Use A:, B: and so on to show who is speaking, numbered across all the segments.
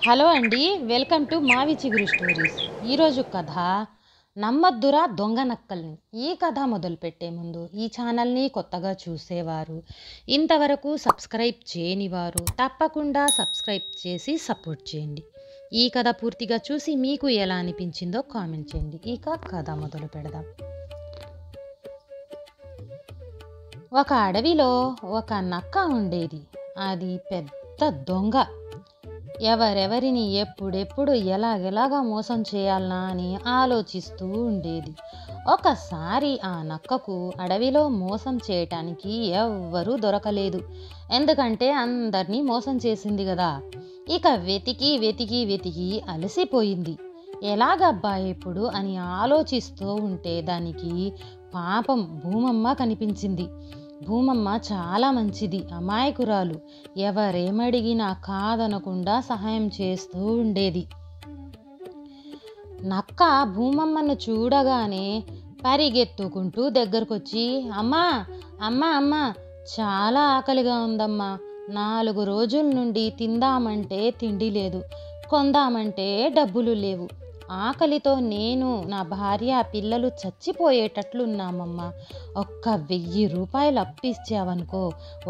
A: Hello అండి. Welcome to మావి చిగురు స్టోరీస్. ఈరోజు కథ నమ్మద్దురా దొంగ నక్కల్ని. ఈ కథ మొదలుపెట్టే ముందు ఈ ఛానల్ని కొత్తగా చూసేవారు, ఇంతవరకు సబ్స్క్రైబ్ చేయనివారు తప్పకుండా సబ్స్క్రైబ్ చేసి సపోర్ట్ చేయండి. ఈ కథ పూర్తిగా చూసి మీకు ఎలా అనిపించిందో కామెంట్ చేయండి. ఇక కథ మొదలు పెడదాం. ఒక అడవిలో ఒక నక్క ఉండేది. అది పెద్ద దొంగ. ఎవరెవరిని ఎప్పుడెప్పుడు ఎలాగెలాగా మోసం చేయాలనా అని ఆలోచిస్తూ ఉండేది. ఒకసారి ఆ నక్కకు అడవిలో మోసం చేయటానికి ఎవ్వరూ దొరకలేదు. ఎందుకంటే అందరినీ మోసం చేసింది కదా. ఇక వెతికి వెతికి వెతికి అలసిపోయింది. ఎలాగబ్బా ఇప్పుడు అని ఆలోచిస్తూ ఉంటే దానికి పాపం భూమమ్మ కనిపించింది. భూమమ్మ చాలా మంచిది, అమాయకురాలు. ఎవరేమడిగినా కాదనకుండా సహాయం చేస్తూ ఉండేది. నక్క భూమమ్మను చూడగానే పరిగెత్తుకుంటూ దగ్గరకొచ్చి, అమ్మా అమ్మా అమ్మా, చాలా ఆకలిగా ఉందమ్మా. 4 రోజుల నుండి తిందామంటే తిండి లేదు, కొందామంటే డబ్బులు లేవు. ఆకలితో నేను, నా భార్య, పిల్లలు చచ్చిపోయేటట్లున్నామమ్మా. ఒక్క 1000 రూపాయలు అప్పిచ్చావనుకో,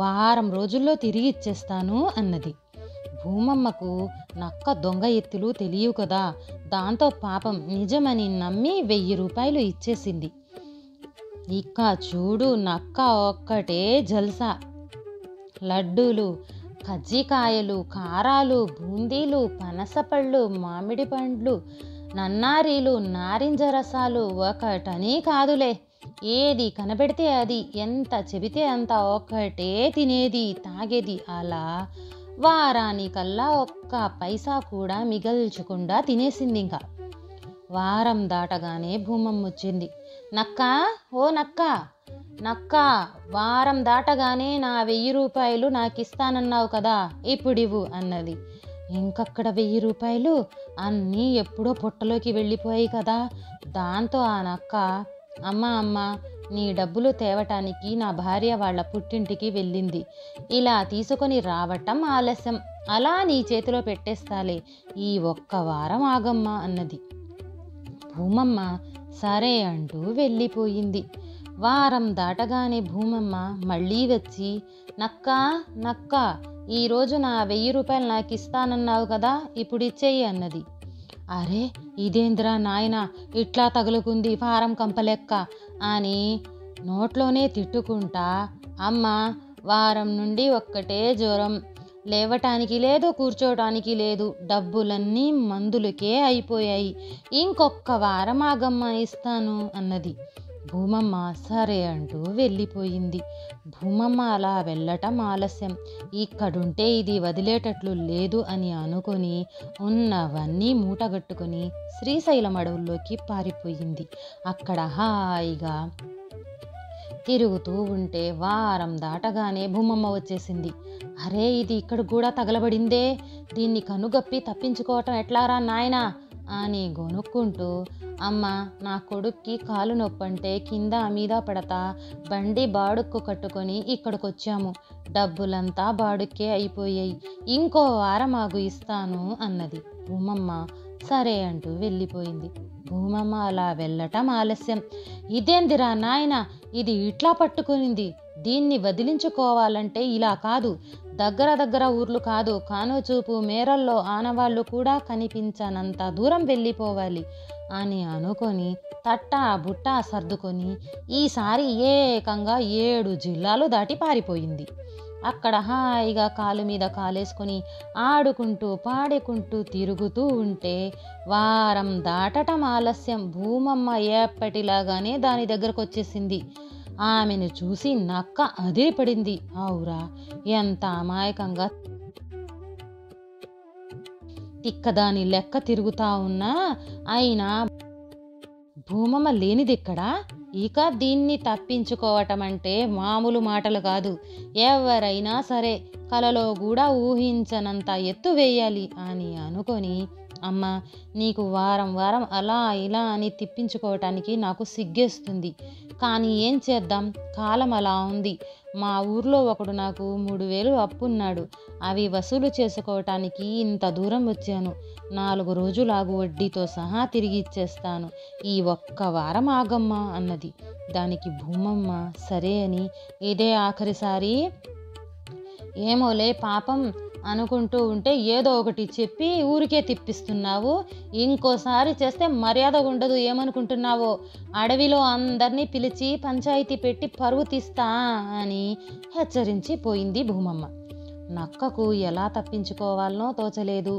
A: వారం రోజుల్లో తిరిగి ఇచ్చేస్తాను అన్నది. భూమమ్మకు నక్క దొంగ ఎత్తులు తెలియవు కదా. దాంతో పాపం నిజమని నమ్మి 1000 రూపాయలు ఇచ్చేసింది. ఇక చూడు, నక్క ఒక్కటే జల్సా. లడ్డూలు, కజ్జికాయలు, కారాలు, బూందీలు, పనసపళ్ళు, మామిడి పండ్లు, నన్నారీలు, నారింజ రసాలు ఒకటని కాదులే, ఏది కనబెడితే అది, ఎంత చెబితే అంత ఒక్కటే తినేది, తాగేది. అలా వారానికల్లా ఒక్క పైసా కూడా మిగల్చకుండా తినేసింది. ఇంకా వారం దాటగానే భూమమ్మ వచ్చింది. నక్క, ఓ నక్క, నక్క, వారం దాటగానే నా 1000 రూపాయలు నాకు ఇస్తానన్నావు కదా, ఇప్పుడివ్వు అన్నది. ఇంకక్కడ 1000 రూపాయలు అన్నీ ఎప్పుడో పొట్టలోకి వెళ్ళిపోయాయి కదా. దాంతో ఆ నక్క, అమ్మ అమ్మ, నీ డబ్బులు తేవటానికి నా భార్య వాళ్ళ పుట్టింటికి వెళ్ళింది. ఇలా తీసుకొని రావటం ఆలస్యం, అలా నీ చేతిలో పెట్టేస్తాలే, ఈ ఒక్క వారం ఆగమ్మా అన్నది. భూమమ్మ సరే అంటూ వెళ్ళిపోయింది. వారం దాటగానే భూమమ్మ మళ్ళీ వచ్చి, నక్క నక్క, ఈరోజు నా 1000 రూపాయలు నాకు ఇస్తానన్నావు కదా, ఇప్పుడు ఇచ్చేయి అన్నది. అరే ఇదేంద్రా నాయన, ఇట్లా తగులుకుంది వారం కంపలెక్క అని నోట్లోనే తిట్టుకుంటా, అమ్మ వారం నుండి ఒక్కటే జ్వరం, లేవటానికి లేదు, కూర్చోటానికి లేదు, డబ్బులన్నీ మందులకే అయిపోయాయి, ఇంకొక్క వారం ఆగమ్మ ఇస్తాను అన్నది. భూమమ్మ సరే అంటూ వెళ్ళిపోయింది. భూమమ్మ అలా వెళ్ళటం ఆలస్యం. ఇక్కడుంటే ఇది వదిలేటట్లు లేదు అని అనుకొని ఉన్నవన్నీ మూటగట్టుకొని శ్రీశైలం అడవుల్లోకి పారిపోయింది. అక్కడ హాయిగా తిరుగుతూ ఉంటే వారం దాటగానే భూమమ్మ వచ్చేసింది. అరే ఇది ఇక్కడ కూడా తగలబడిందే, దీన్ని కనుగప్పి తప్పించుకోవటం ఎట్లారా నాయనా అని గొనుక్కుంటూ, అమ్మ నా కొడుక్కి కాలు నొప్పంటే కింద మీద పడతా బండి బాడుక్కు కట్టుకొని ఇక్కడికొచ్చాము, డబ్బులంతా బాడుక్కే అయిపోయాయి, ఇంకో వారం ఆగు ఇస్తాను అన్నది. భూమమ్మ సరే అంటూ వెళ్ళిపోయింది. భూమమ్మ అలా వెళ్ళటం ఆలస్యం. ఇదేందిరా నాయన, ఇది ఇట్లా పట్టుకునింది, దీన్ని వదిలించుకోవాలంటే ఇలా కాదు, దగ్గర దగ్గర ఊర్లు కాదు, కానుచూపు మేరల్లో ఆనవాళ్ళు కూడా కనిపించనంత దూరం వెళ్ళిపోవాలి అని అనుకొని తట్టా బుట్టా సర్దుకొని ఈసారి ఏకంగా 7 జిల్లాలు దాటి పారిపోయింది. అక్కడ హాయిగా కాలు మీద కాలేసుకొని ఆడుకుంటూ పాడుకుంటూ తిరుగుతూ ఉంటే వారం దాటటం ఆలస్యం. భూమమ్మ ఎప్పటిలాగానే దాని దగ్గరకు వచ్చేసింది. ఆమెను చూసి నక్క అదిరిపడింది. అవురా, ఎంత అమాయకంగా తిక్కదాని లెక్క తిరుగుతా ఉన్నా అయినా భూమమ్మ లేనిదిక్కడా. ఇక దీన్ని తప్పించుకోవటం అంటే మామూలు మాటలు కాదు. ఎవరైనా సరే కలలో కూడా ఊహించనంత ఎత్తు వేయాలి అని అనుకొని అమ్మ, నీకు వారం వారం అలా ఇలా అని తిప్పించుకోవటానికి నాకు సిగ్గేస్తుంది. కానీ ఏం చేద్దాం, కాలం అలా ఉంది. మా ఊర్లో ఒకడు నాకు 3,000 అప్పున్నాడు. అవి వసూలు చేసుకోవటానికి ఇంత దూరం వచ్చాను. 4 రోజులాగు వడ్డీతో సహా తిరిగి ఇచ్చేస్తాను. ఈ ఒక్క వారం ఆగమ్మా అన్నది. దానికి భూమమ్మ సరే అని, ఇదే ఆఖరిసారి, ఏమోలే పాపం అనుకుంటూ ఉంటే ఏదో ఒకటి చెప్పి ఊరికే తిప్పిస్తున్నావు. ఇంకోసారి చేస్తే మర్యాద ఉండదు, ఏమనుకుంటున్నావో. అడవిలో అందరినీ పిలిచి పంచాయతీ పెట్టి పరువు తీస్తా అని హెచ్చరించి పోయింది భూమమ్మ. నక్కకు ఎలా తప్పించుకోవాలనో తోచలేదు.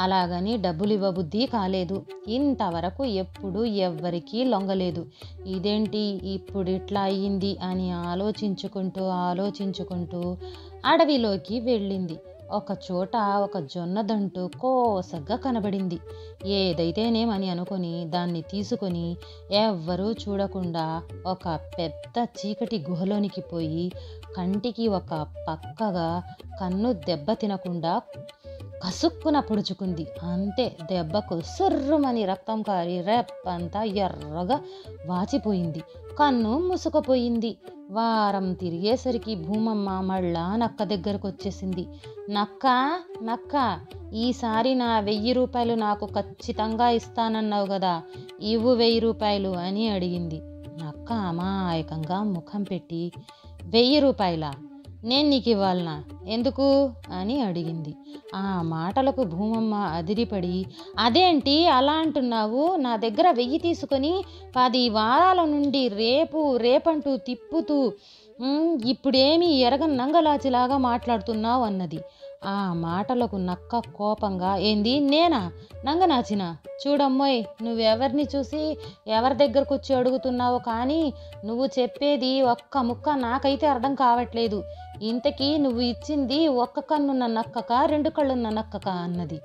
A: అలాగని డబ్బులు ఇవ్వబుద్ధి కాలేదు. ఇంతవరకు ఎప్పుడు ఎవ్వరికీ లొంగలేదు. ఇదేంటి ఇప్పుడు ఇట్లా అయ్యింది అని ఆలోచించుకుంటూ అడవిలోకి వెళ్ళింది. ఒక చోట ఒక జొన్నదంటు కోసగ్గా కనబడింది. ఏదైతేనేమని అనుకొని దాన్ని తీసుకొని ఎవ్వరూ చూడకుండా ఒక పెద్ద చీకటి గుహలోనికి పోయి కంటికి ఒక పక్కగా కన్ను దెబ్బ తినకుండా కసుక్కున పొడుచుకుంది. అంతే, దెబ్బకు సుర్రుమని రక్తం కారి రెప్పంతా ఎర్రగా వాచిపోయింది. కన్ను మూసుకుపోయింది. వారం తిరిగేసరికి భూమమ్మ మళ్ళా నక్క దగ్గరకు వచ్చేసింది. నక్క, ఈసారి నా 1000 రూపాయలు నాకు ఖచ్చితంగా ఇస్తానన్నావు కదా, ఇవ్వు 1000 రూపాయలు అని అడిగింది. నక్క అమాయకంగా ముఖం పెట్టి, 1000 రూపాయలా? నేను నీకు ఇవ్వాలనా? ఎందుకు అని అడిగింది. ఆ మాటలకు భూమమ్మ అదిరిపడి, అదేంటి అలా అంటున్నావు? నా దగ్గర 1000 తీసుకొని 10 వారాల నుండి రేపంటూ తిప్పుతూ ఇప్పుడేమి ఎరగని నంగలాచిలాగా మాట్లాడుతున్నావు అన్నది. ఆ మాటలకు నక్క కోపంగా, ఏంది నేనా నంగనాచినా? చూడమ్మోయ్, నువ్వెవరిని చూసి ఎవరి దగ్గరకు వచ్చి అడుగుతున్నావో కానీ నువ్వు చెప్పేది ఒక్క ముక్క నాకైతే అర్థం కావట్లేదు. ఇంతకీ నువ్వు ఇచ్చింది ఒక్క కన్నున్న నక్కక 2 కళ్ళున్న నక్కక అన్నది.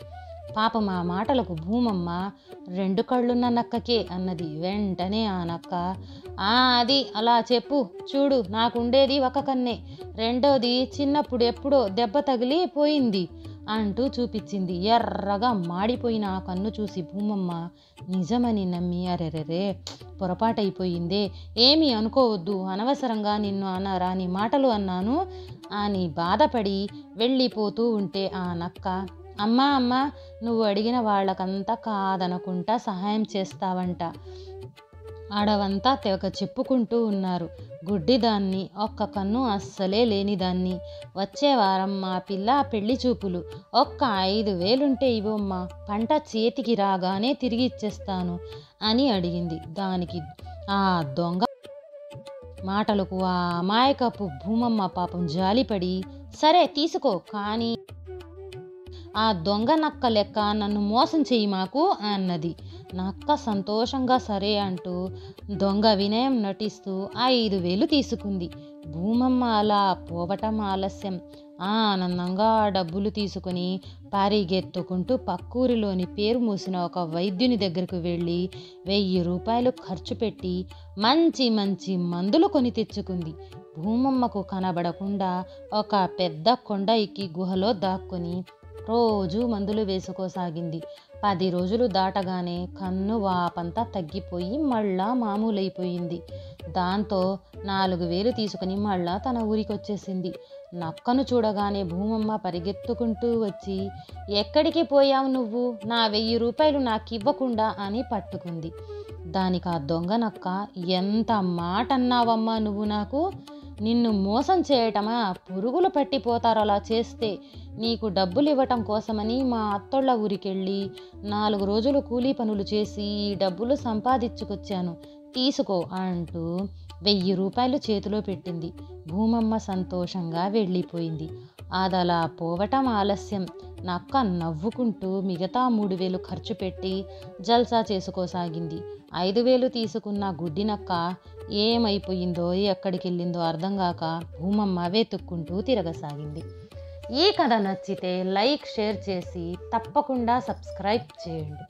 A: పాపం ఆ మాటలకు భూమమ్మ 2 కళ్ళున్న నక్కకే అన్నది. వెంటనే ఆ నక్క, అది అలా చెప్పు, చూడు నాకుండేది ఒక కన్నే, రెండోది చిన్నప్పుడు ఎప్పుడో దెబ్బ తగిలి పోయింది అంటూ చూపించింది. ఎర్రగా మాడిపోయిన ఆ కన్ను చూసి భూమమ్మ నిజమని నమ్మి, అరెరెరే పొరపాటైపోయిందే, ఏమీ అనుకోవద్దు, అనవసరంగా నిన్ను అనరాని మాటలు అన్నాను అని బాధపడి వెళ్ళిపోతూ ఉంటే ఆ నక్క, అమ్మా, నువ్వు అడిగిన వాళ్ళకంతా కాదనకుండా సహాయం చేస్తావంట. ఆడవంతా తెగ చెప్పుకుంటూ ఉన్నారు. గుడ్డిదాన్ని, ఒక్క కన్ను అస్సలే లేనిదాన్ని. వచ్చే వారం మా పిల్ల పెళ్లి చూపులు. ఒక్క 5,000 ఇవ్వమ్మా, పంట చేతికి రాగానే తిరిగి ఇచ్చేస్తాను అని అడిగింది. దానికి ఆ దొంగ మాటలకు ఆ అమాయకపు భూమమ్మ పాపం జాలిపడి, సరే తీసుకో, కానీ ఆ దొంగ నక్క లెక్క నన్ను మోసం చెయ్యి మాకు అన్నది. నక్క సంతోషంగా సరే అంటూ దొంగ వినయం నటిస్తూ 5,000 తీసుకుంది. భూమమ్మ అలా పోవటం ఆలస్యం. ఆనందంగా ఆ డబ్బులు తీసుకుని పరిగెత్తుకుంటూ పక్కూరిలోని పేరు మూసిన ఒక వైద్యుని దగ్గరకు వెళ్ళి 1000 రూపాయలు ఖర్చు పెట్టి మంచి మంచి మందులు కొని తెచ్చుకుంది. భూమమ్మకు కనబడకుండా ఒక పెద్ద కొండ ఎక్కి గుహలో దాక్కుని రోజు మందులు వేసుకోసాగింది. 10 రోజులు దాటగానే కన్ను వాపంతా తగ్గిపోయి మళ్ళా మామూలైపోయింది. దాంతో 4,000 తీసుకుని మళ్ళా తన ఊరికొచ్చేసింది. నక్కను చూడగానే భూమమ్మ పరిగెత్తుకుంటూ వచ్చి, ఎక్కడికి పోయావు నువ్వు? నా 1000 రూపాయలు నాకివ్వకుండా అని పట్టుకుంది. దానికి ఆ దొంగ నక్క, ఎంత మాట అన్నావమ్మా నువ్వు నాకు? నిన్ను మోసం చేయటమా? పురుగులు పట్టిపోతారు అలా చేస్తే. నీకు డబ్బులు ఇవ్వటం కోసమని మా అత్తోళ్ళ ఊరికెళ్ళి 4 రోజులు కూలీ పనులు చేసి ఈ డబ్బులు సంపాదించుకొచ్చాను, తీసుకో అంటూ 1000 రూపాయలు చేతిలో పెట్టింది. భూమమ్మ సంతోషంగా వెళ్ళిపోయింది. అదలా పోవటం ఆలస్యం. నక్క నవ్వుకుంటూ మిగతా 3,000 ఖర్చు పెట్టి జల్సా చేసుకోసాగింది. 5,000 తీసుకున్న గుడ్డి నక్క ఏమైపోయిందో ఎక్కడికెళ్ళిందో అర్థం కాక భూమమ్మ వెతుక్కుంటూ తిరగసాగింది. ఈ కథ నచ్చితే లైక్, షేర్ చేసి తప్పకుండా సబ్స్క్రైబ్ చేయండి.